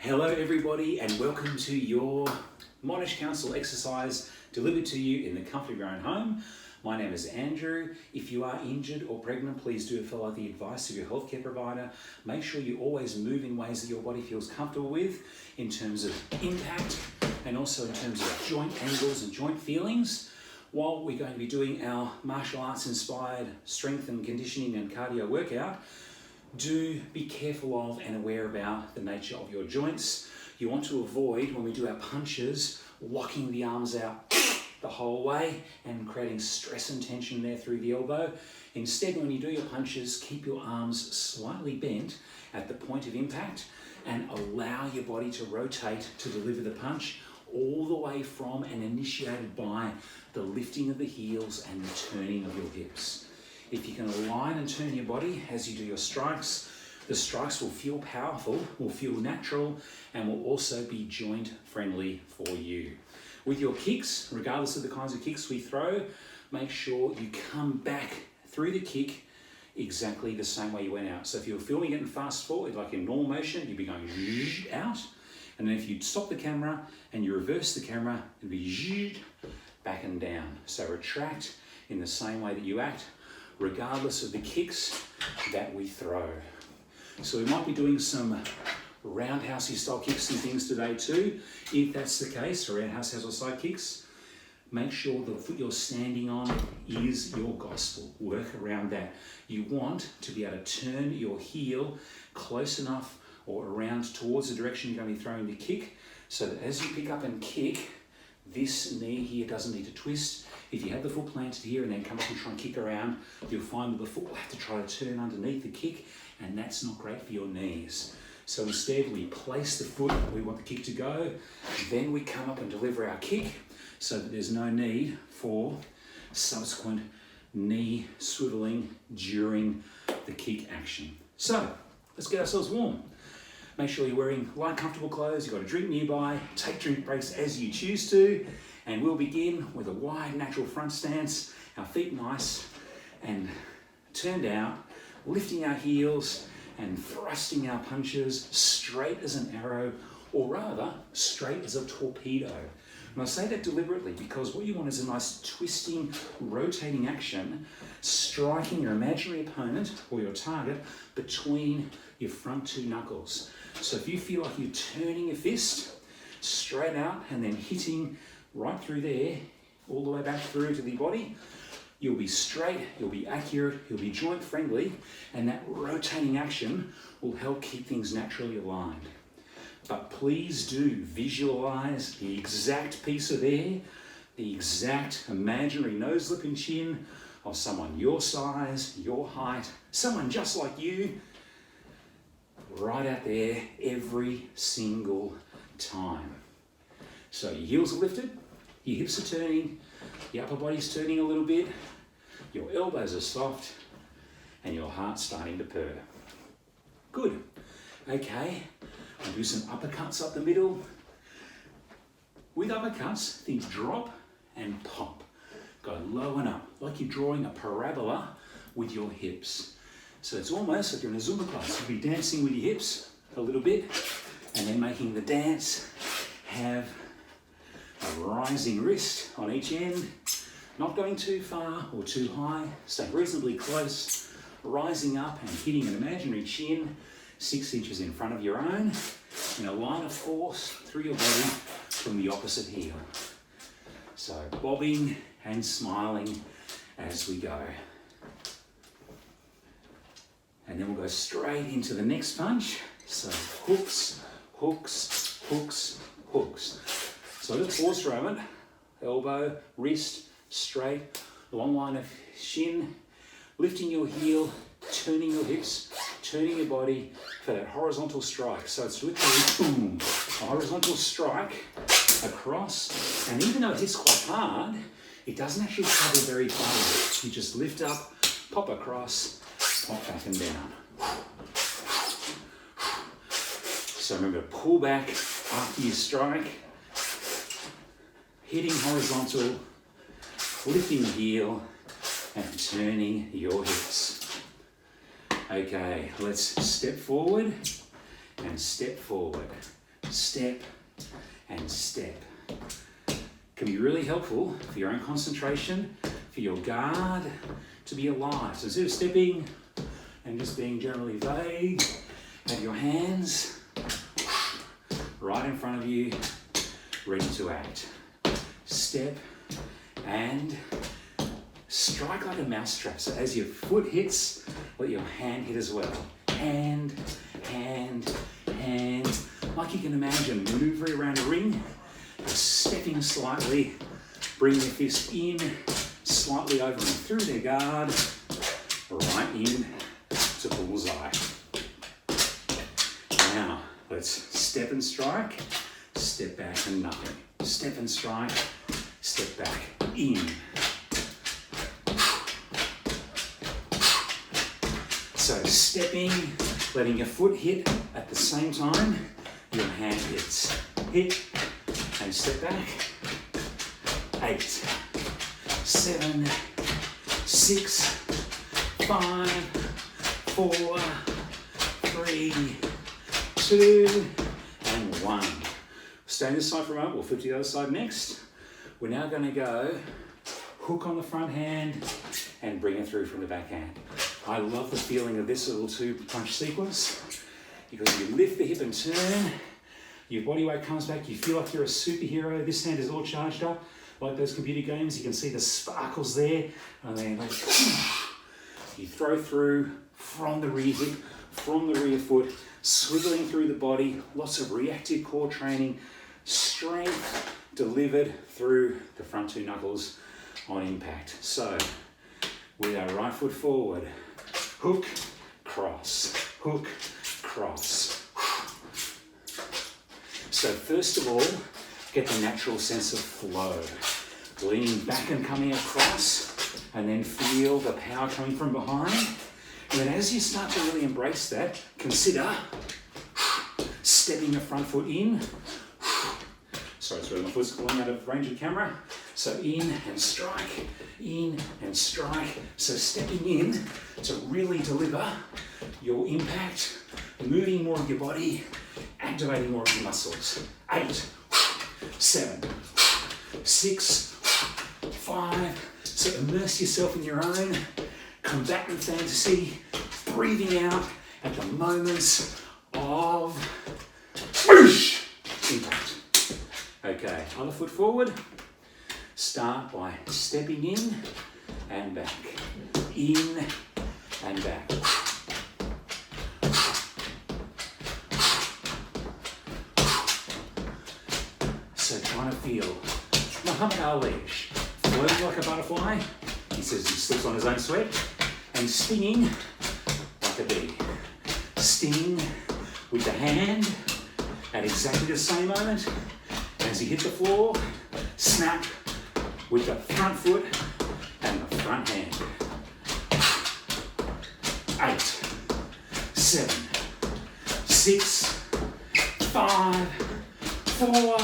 Hello everybody and welcome to your Monash Council exercise delivered to you in the comfort of your own home. My name is Andrew. If you are injured or pregnant, please do follow the advice of your healthcare provider. Make sure you always move in ways that your body feels comfortable with in terms of impact and also in terms of joint angles and joint feelings. While we're going to be doing our martial arts inspired strength and conditioning and cardio workout, do be careful of and aware about the nature of your joints. You want to avoid, when we do our punches, locking the arms out the whole way and creating stress and tension there through the elbow. Instead, when you do your punches, keep your arms slightly bent at the point of impact and allow your body to rotate to deliver the punch all the way from and initiated by the lifting of the heels and the turning of your hips. If you can align and turn your body as you do your strikes, the strikes will feel powerful, will feel natural, and will also be joint friendly for you. With your kicks, regardless of the kinds of kicks we throw, make sure you come back through the kick exactly the same way you went out. So if you're filming it in fast forward, like in normal motion, you'd be going out. And then if you stop the camera and you reverse the camera, it'd be back and down. So retract in the same way that you act, regardless of the kicks that we throw. So we might be doing some roundhousey style kicks and things today too. If that's the case, or roundhouse or side kicks, make sure the foot you're standing on is your gospel. Work around that. You want to be able to turn your heel close enough or around towards the direction you're going to be throwing the kick, so that as you pick up and kick, this knee here doesn't need to twist. If you have the foot planted here and then come up and try and kick around, you'll find that the foot will have to try to turn underneath the kick, and that's not great for your knees. So instead, we place the foot where we want the kick to go, then we come up and deliver our kick so that there's no need for subsequent knee swiveling during the kick action. So let's get ourselves warm. Make sure you're wearing light, comfortable clothes. You've got a drink nearby. Take drink breaks as you choose to. And we'll begin with a wide, natural front stance. Our feet nice and turned out, lifting our heels and thrusting our punches straight as an arrow, or rather, straight as a torpedo. And I say that deliberately because what you want is a nice twisting, rotating action, striking your imaginary opponent or your target between your front two knuckles. So if you feel like you're turning your fist straight out and then hitting right through there, all the way back through to the body, you'll be straight, you'll be accurate, you'll be joint friendly, and that rotating action will help keep things naturally aligned. But please do visualize the exact piece of air, the exact imaginary nose, lip and chin of someone your size, your height, someone just like you, right out there every single time. So your heels are lifted, your hips are turning, your upper body's turning a little bit, your elbows are soft, and your heart's starting to purr. Good. Okay. I'll do some uppercuts up the middle. With uppercuts, things drop and pop. Go low and up, like you're drawing a parabola with your hips. So it's almost like you're in a Zumba class. You'll be dancing with your hips a little bit, and then making the dance have a rising wrist on each end, not going too far or too high, staying reasonably close, rising up and hitting an imaginary chin 6 inches in front of your own, in a line of force through your body from the opposite heel. So bobbing and smiling as we go. And then we'll go straight into the next punch. So hooks, hooks, hooks, hooks. So let's pause for a moment. Elbow, wrist, straight, long line of shin, lifting your heel, turning your hips, turning your body for that horizontal strike. So it's literally boom, a horizontal strike across. And even though it hits quite hard, it doesn't actually travel very far. You just lift up, pop across, pop back and down. So remember to pull back after you strike, hitting horizontal, lifting the heel, and turning your hips. Okay, let's step forward and step forward. step, and step. Can be really helpful for your own concentration, for your guard to be alive. So instead of stepping and just being generally vague, have your hands right in front of you, ready to act. Step and strike like a mousetrap. So as your foot hits, let your hand hit as well. Hand, hand, hand. Like you can imagine, maneuvering around a ring, stepping slightly, bring your fist in, slightly over and through their guard, right in to bullseye. Now, let's step and strike, step back and nothing. Step and strike, step back, in. So stepping, letting your foot hit at the same time, your hand hits. Hit and step back. 8, 7, 6, 5, 4, 3, 2, and 1. Stay on this side for a moment, we'll flip to the other side next. We're now going to go hook on the front hand and bring it through from the back hand. I love the feeling of this little 2-punch sequence because you lift the hip and turn, your body weight comes back, you feel like you're a superhero. This hand is all charged up, like those computer games. You can see the sparkles there, and then you throw through from the rear hip, from the rear foot, swiveling through the body, lots of reactive core training, strength delivered through the front 2 knuckles on impact. So, with our right foot forward, hook, cross, hook, cross. So first of all, get the natural sense of flow. Leaning back and coming across, and then feel the power coming from behind. And then as you start to really embrace that, consider stepping the front foot in. Sorry, my foot's going out of range of camera. So in and strike, in and strike. So stepping in to really deliver your impact, moving more of your body, activating more of your muscles. 8, 7, 6, 5. So immerse yourself in your own combatant fantasy, breathing out at the moments of impact. Okay, other foot forward. Start by stepping in and back, in and back. So trying to feel Muhammad Ali floating like a butterfly. He says he slips on his own sweat, and stinging like a bee. Sting with the hand at exactly the same moment. As you hit the floor, snap with the front foot and the front hand. 8, 7, 6, 5, 4,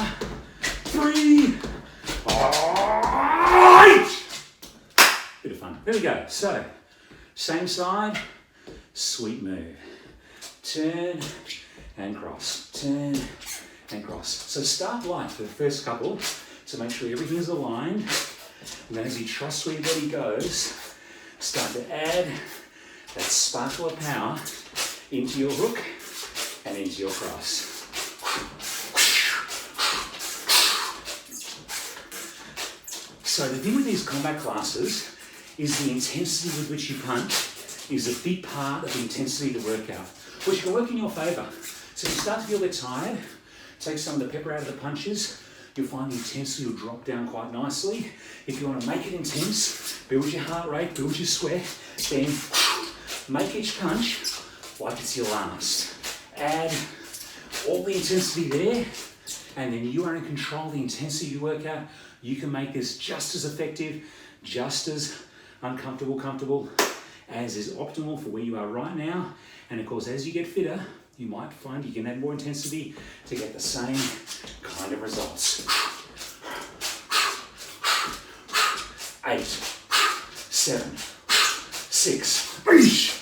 3, 8. Bit of fun. There we go. So, same side, sweet move. Turn and cross. Turn and cross. So start light for the first couple to make sure everything is aligned. And then as you trust where your body goes, start to add that sparkle of power into your hook and into your cross. So the thing with these combat classes is the intensity with which you punch is a big part of the intensity of the workout, which can work in your favour. So if you start to feel a bit tired, take some of the pepper out of the punches, you'll find the intensity will drop down quite nicely. If you want to make it intense, build your heart rate, build your sweat, then make each punch like it's your last. Add all the intensity there, and then you are in control of the intensity of your workout. You can make this just as effective, just as comfortable as is optimal for where you are right now. And of course, as you get fitter, you might find you can add more intensity to get the same kind of results. 8, 7, 6,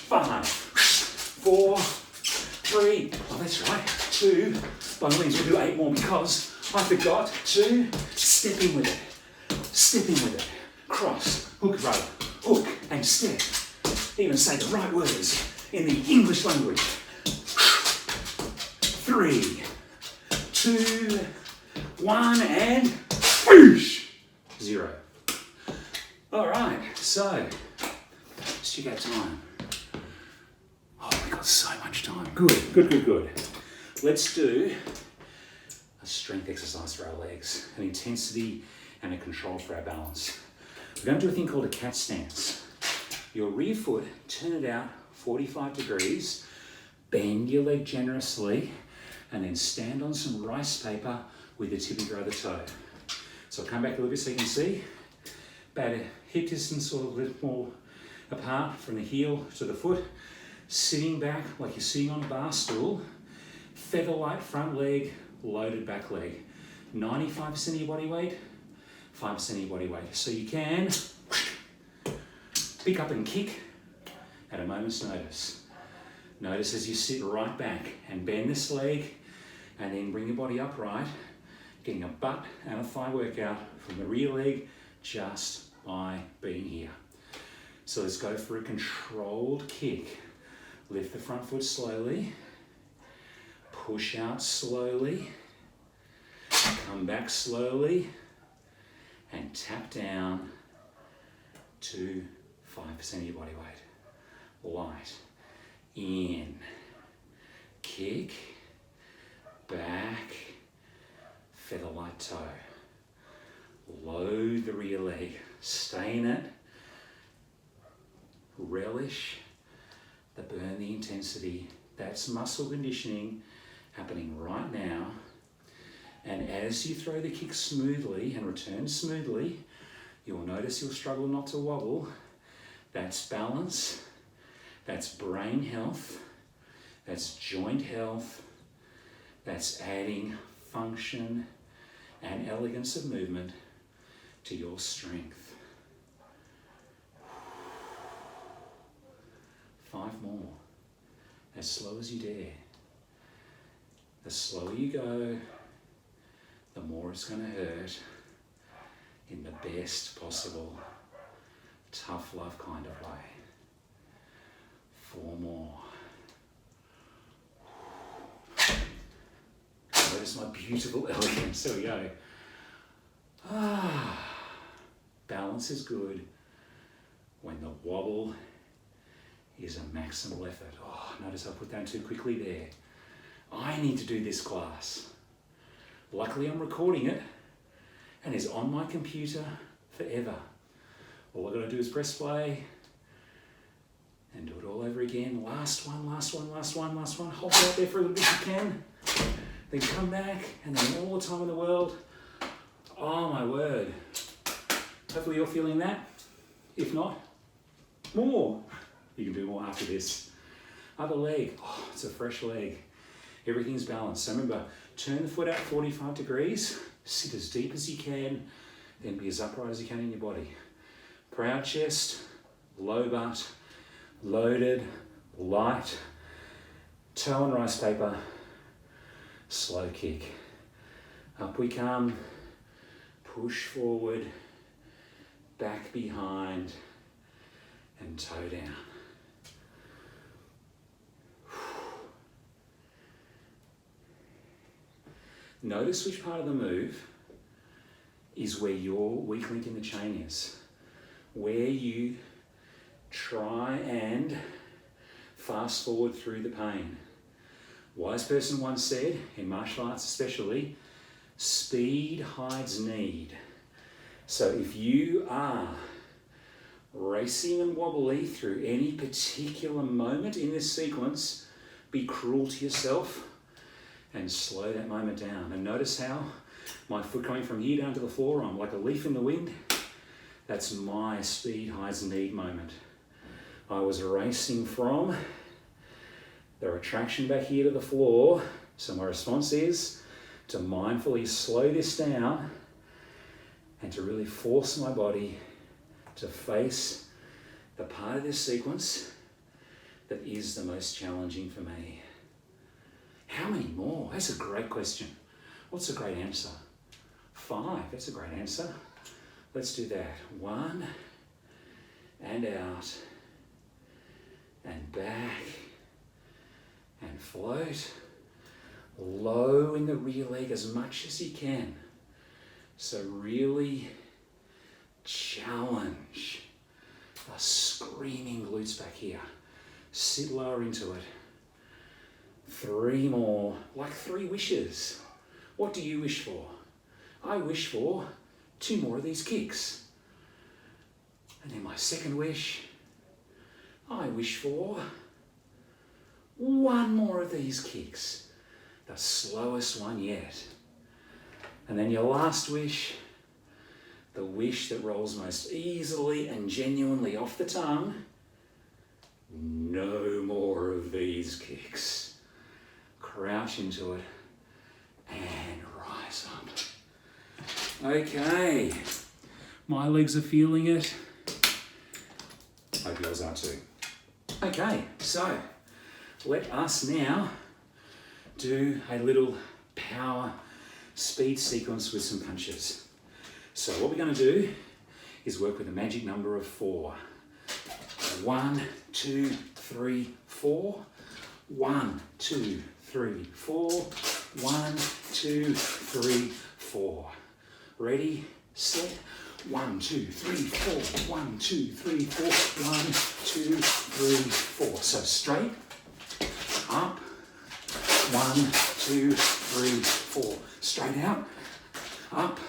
5, 4, 3, oh that's right, 2, By all means, we'll do 8 more because I forgot to step in with it. Step in with it. Cross, hook, row, hook, and step. Even say the right words in the English language. 3, 2, 1, and whoosh! 0. All right, so let's check out time. Oh, we got so much time. Good. Let's do a strength exercise for our legs, an intensity and a control for our balance. We're going to do a thing called a cat stance. Your rear foot, turn it out 45 degrees, bend your leg generously, and then stand on some rice paper with the tip of your other toe. So I'll come back a little bit so you can see. About a hip distance or a little more apart from the heel to the foot. Sitting back like you're sitting on a bar stool. Feather light front leg, loaded back leg. 95% of your body weight, 5% of your body weight. So you can pick up and kick at a moment's notice. Notice as you sit right back and bend this leg and then bring your body upright, getting a butt and a thigh workout from the rear leg just by being here. So let's go for a controlled kick. Lift the front foot slowly, push out slowly, come back slowly, and tap down to 5% of your body weight. Light. In. Kick. Back. Feather light toe. Load the rear leg. Stay in it. Relish the burn, the intensity. That's muscle conditioning happening right now. And as you throw the kick smoothly and return smoothly, you'll notice you'll struggle not to wobble. That's balance. That's brain health. That's joint health. That's adding function and elegance of movement to your strength. 5 more. As slow as you dare. The slower you go, the more it's going to hurt in the best possible tough love kind of way. 4 more. Notice my beautiful elegance. There we go. Balance is good when the wobble is a maximal effort. Notice I put down too quickly there. I need to do this class. Luckily I'm recording it and it's on my computer forever. All I've got to do is press play and do it all over again. Last one. Hold it out there for a little bit if you can. Then come back and then all the time in the world. Oh my word. Hopefully you're feeling that. If not, more. You can do more after this. Other leg. It's a fresh leg. Everything's balanced. So remember, turn the foot out 45 degrees. Sit as deep as you can. Then be as upright as you can in your body. Proud chest, low butt, loaded, light, toe and rice paper, slow kick. Up we come, push forward, back behind, and toe down. Notice which part of the move is where your weak link in the chain is. Where you try and fast forward through the pain. Wise person once said, in martial arts especially, speed hides need. So if you are racing and wobbly through any particular moment in this sequence, be cruel to yourself and slow that moment down. And notice how my foot coming from here down to the floor, I'm like a leaf in the wind. That's my speed hides need moment. I was racing from the retraction back here to the floor. So my response is to mindfully slow this down and to really force my body to face the part of this sequence that is the most challenging for me. How many more? That's a great question. What's a great answer? 5. That's a great answer. Let's do that. 1 and out and back and float. Low in the rear leg as much as you can. So really challenge the screaming glutes back here. Sit lower into it. 3 more, like 3 wishes. What do you wish for? I wish for 2 more of these kicks. And then my second wish, I wish for 1 more of these kicks. The slowest one yet. And then your last wish, the wish that rolls most easily and genuinely off the tongue, no more of these kicks. Crouch into it and rise up. Okay, my legs are feeling it. Hope yours are too. Okay, so let us now do a little power speed sequence with some punches. So what we're going to do is work with a magic number of 4. 1, 2, 3, 4. 1, 2, 3, 4. 1, 2, 3, 4. Ready, set. 1, 2, 3, 4. 1, 2, 3, 4. 1, 2, 3, 4. So straight, up. 1, 2, 3, 4. Straight out, up,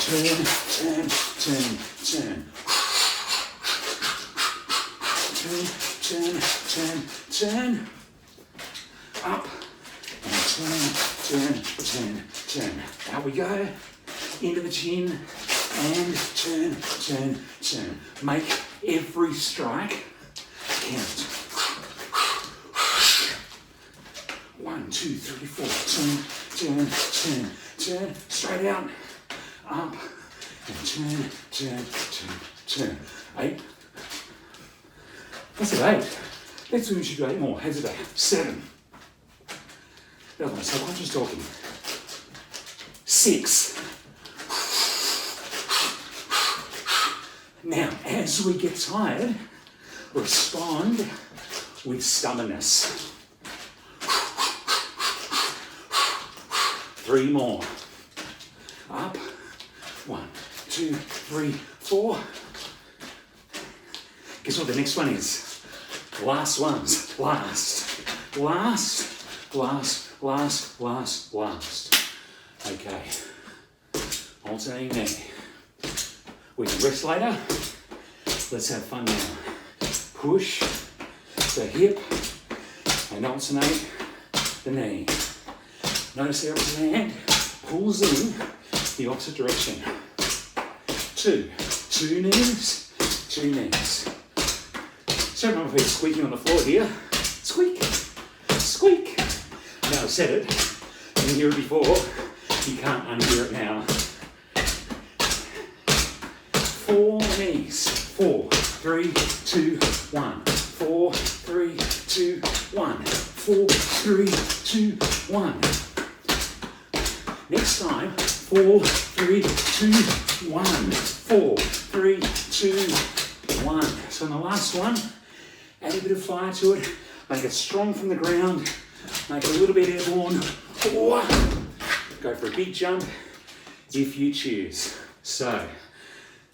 turn, turn, turn, turn. Turn, turn, turn, turn. Up, and turn, turn, turn, turn. Out we go, into the chin, and turn, turn, turn. Make every strike count. 1, 2, 3, 4. Turn, turn, turn, turn. Straight out. Up. And turn, turn, turn, turn. 8. That's at 8. Let's see if we should do 8 more. How's it at 7? That was my subconscious talking. 6. Now, as we get tired, respond with stubbornness. 3 more. Up. 1, 2, 3, 4. Guess what the next one is? Last ones. Last. Last. Last. Last. Last. Last. Okay. Alternating there. We can rest later. Let's have fun now. Push the hip and alternate the knee. Notice the opposite hand pulls in the opposite direction. 2 knees, 2 knees. So remember if squeaking on the floor here. Squeak, squeak. Now I've said it, you can hear it before, you can't unhear it now. 4 knees, 4, 3, 2, 1. 4, 3, 2, 1. 4, 3, 2, 1. Next time, 4, 3, 2, 1. 4, 3, 2, 1. So on the last one, add a bit of fire to it, make it strong from the ground, make it a little bit airborne, or go for a big jump if you choose. So,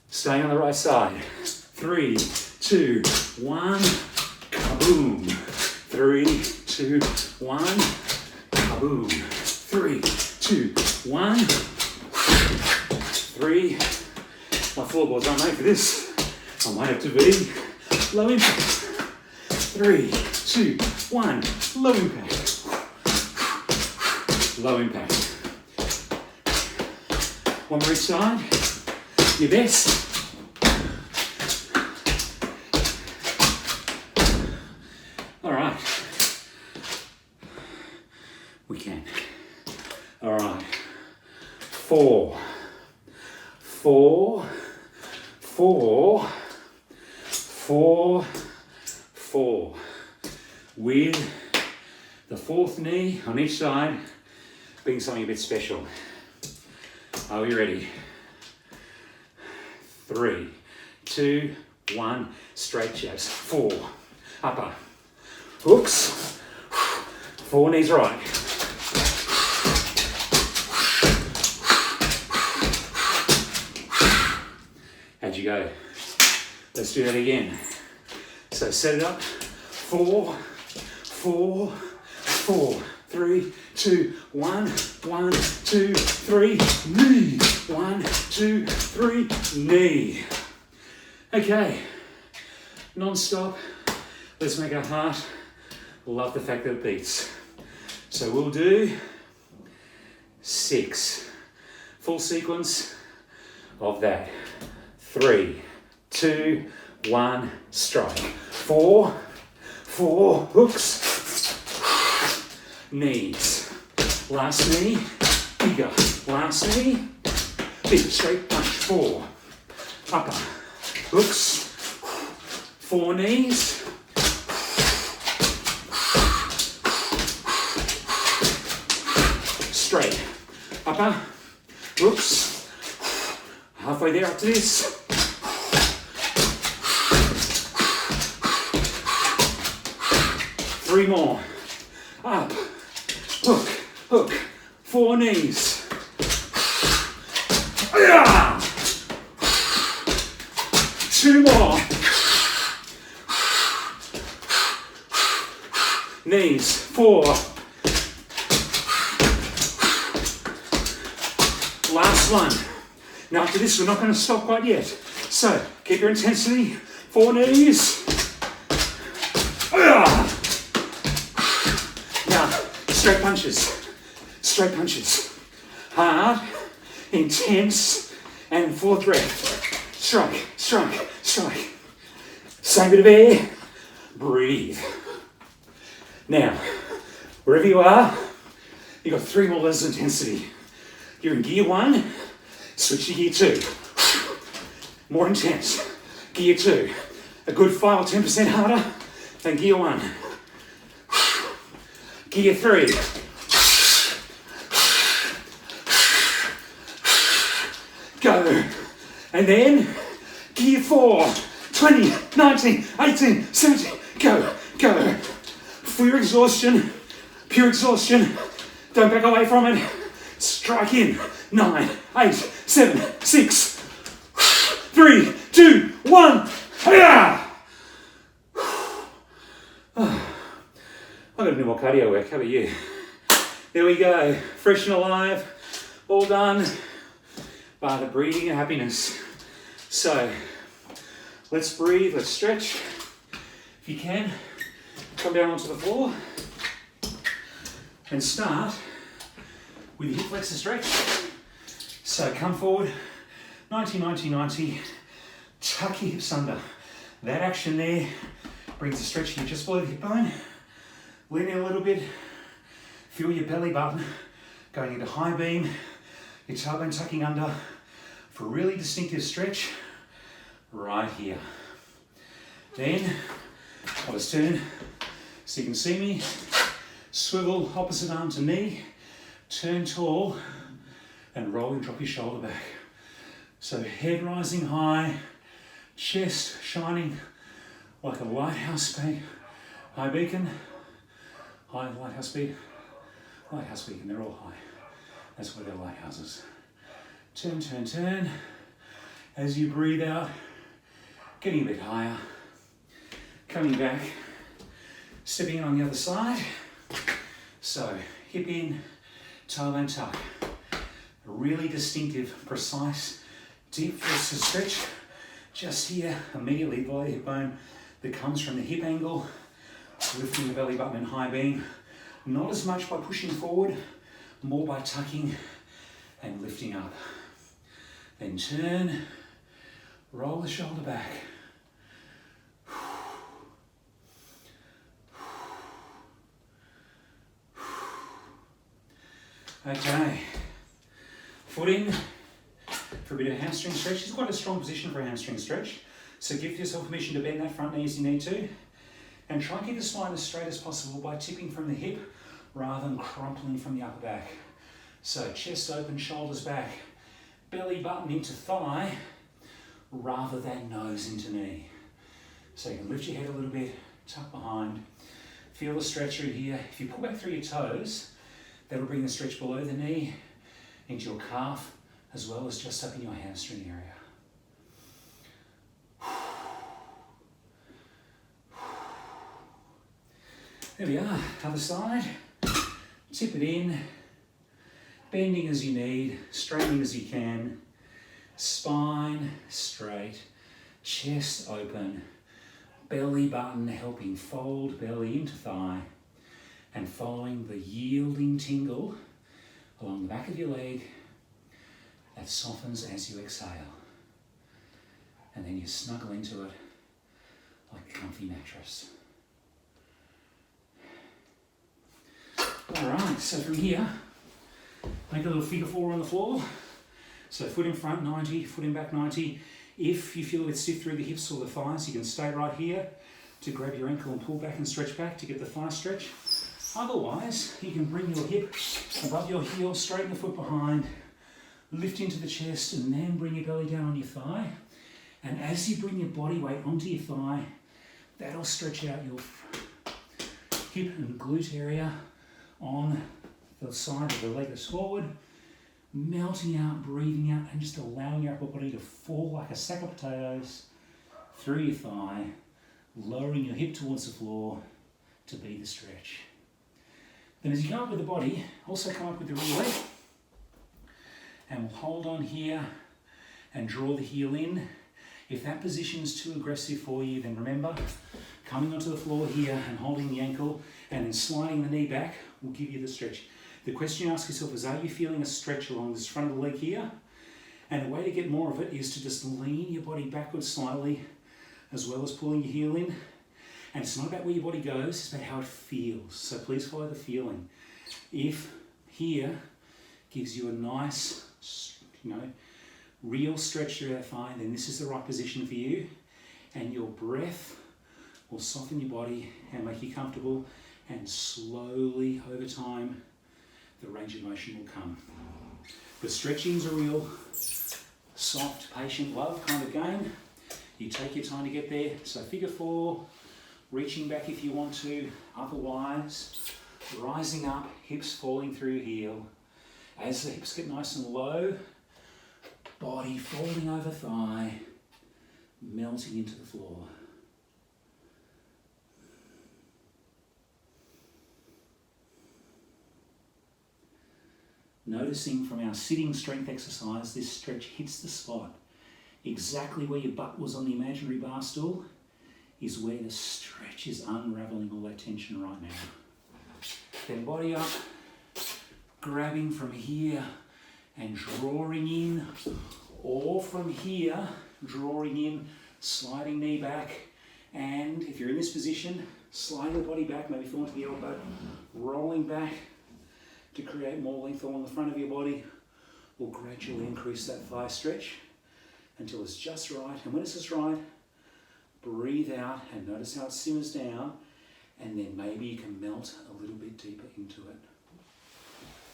staying on the right side. 3, 2, 1, kaboom. 3, 2, 1, kaboom. 3, 2, 1, 3. My floorboards aren't made for this. I might have to be low impact. 3, 2, 1, low impact. Low impact. One more each side. Your best. All right. We can. All right. 4, 4, 4, 4, 4. With The fourth knee on each side being something a bit special. Are we ready? 3, 2, 1, straight jabs. 4, upper, hooks, 4 knees right. How'd you go? Let's do that again. So set it up. 4, 4, 4, 3, 2, 1, 1, 2, 3, knee. 1, 2, 3, knee. Okay, non-stop. Let's make our heart love the fact that it beats. So we'll do 6. Full sequence of that. 3, 2, 1, strike. 4, 4, hooks, knees. Last knee, bigger. Last knee, big straight punch. 4, upper, hooks, 4 knees. Straight, upper, hooks, halfway there up to this. 3 more. Up, hook, hook, 4 knees. 2 more. Knees, 4. Last one. Now after this, we're not going to stop quite yet. So keep your intensity. 4 knees. Now, straight punches. Straight punches. Hard, intense, and 4th breath. Strike, strike, strike. Same bit of air. Breathe. Now, wherever you are, you've got 3 more levels of intensity. You're in gear 1, switch to gear 2. More intense. Gear 2. A good 5 or 10% harder than gear 1. Gear 3. Go. And then gear 4. 20, 19, 18, 17. Go, go. Full exhaustion, pure exhaustion. Don't back away from it. Strike in. 9, 8, 7, 6, 3, 2, 1. I've got to do more cardio work. How about you? There we go. Fresh and alive. All done. By the breathing and happiness. So, let's breathe. Let's stretch. If you can, come down onto the floor and start with your hip flexor stretch. So come forward, 90, 90, 90. Tuck your hips under. That action there brings the stretch here just below the hip bone. Lean in a little bit. Feel your belly button going into high beam. Your tailbone tucking under for a really distinctive stretch right here. Then I'll just turn so you can see me. Swivel opposite arm to knee. Turn tall and roll and drop your shoulder back. So head rising high, chest shining like a lighthouse high beacon. High lighthouse beacon. Lighthouse beacon, they're all high. That's why they're lighthouses. Turn, turn, turn. As you breathe out, getting a bit higher. Coming back, stepping in on the other side. So hip in, tailbone tuck. A really distinctive, precise, deep flexor stretch. Just here, immediately below the hip bone, that comes from the hip angle, lifting the belly button in high beam. Not as much by pushing forward, more by tucking and lifting up. Then turn, roll the shoulder back. Okay, foot in for a bit of hamstring stretch. It's quite a strong position for a hamstring stretch. So give yourself permission to bend that front knee as you need to. And try and keep the spine as straight as possible by tipping from the hip rather than crumpling from the upper back. So chest open, shoulders back, belly button into thigh rather than nose into knee. So you can lift your head a little bit, tuck behind, feel the stretch through here. If you pull back through your toes, that'll bring the stretch below the knee into your calf as well as just up in your hamstring area. There we are, other side. Tip it in, bending as you need, straightening as you can. Spine straight, chest open, belly button helping fold belly into thigh, and following the yielding tingle along the back of your leg that softens as you exhale. And then you snuggle into it like a comfy mattress. Alright, so from here, make a little figure four on the floor. So foot in front 90, foot in back 90. If you feel a bit stiff through the hips or the thighs, you can stay right here to grab your ankle and pull back and stretch back to get the thigh stretch. Otherwise, you can bring your hip above your heel, straighten the foot behind, lift into the chest, and then bring your belly down on your thigh. And as you bring your body weight onto your thigh, that'll stretch out your hip and glute area on the side of the leg that's forward, melting out, breathing out, and just allowing your upper body to fall like a sack of potatoes through your thigh, lowering your hip towards the floor to be the stretch. Then as you come up with the body, also come up with the rear leg, and we'll hold on here and draw the heel in. If that position is too aggressive for you, then remember, coming onto the floor here and holding the ankle and then sliding the knee back will give you the stretch. The question you ask yourself is, are you feeling a stretch along this front of the leg here? And the way to get more of it is to just lean your body backwards slightly, as well as pulling your heel in. And it's not about where your body goes, it's about how it feels. So please follow the feeling. If here gives you a nice, real stretch through that thigh, then this is the right position for you. And your breath will soften your body and make you comfortable. And slowly, over time, the range of motion will come. But stretching's a real soft, patient, love kind of game. You take your time to get there. So figure four, reaching back if you want to. Otherwise, rising up, hips falling through heel. As the hips get nice and low, body folding over thigh, melting into the floor. Noticing from our sitting strength exercise, this stretch hits the spot. Exactly where your butt was on the imaginary bar stool is where the stretch is unraveling all that tension right now. Then body up, grabbing from here and drawing in, or from here, drawing in, sliding knee back, and if you're in this position, sliding the body back, maybe fall into the elbow, rolling back to create more length along the front of your body, will gradually increase that thigh stretch until it's just right. And when it's just right, breathe out and notice how it simmers down, and then maybe you can melt a little bit deeper into it.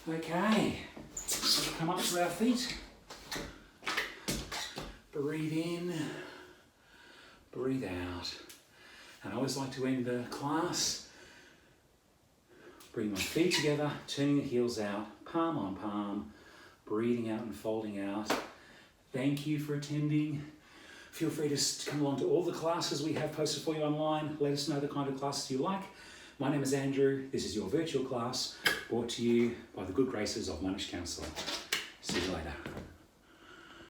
Okay, so come up to our feet. Breathe in, breathe out. And I always like to end the class. Bring my feet together, turning the heels out, palm on palm, breathing out and folding out. Thank you for attending. Feel free to come along to all the classes we have posted for you online. Let us know the kind of classes you like. My name is Andrew. This is your virtual class brought to you by the good graces of Monash Council. See you later.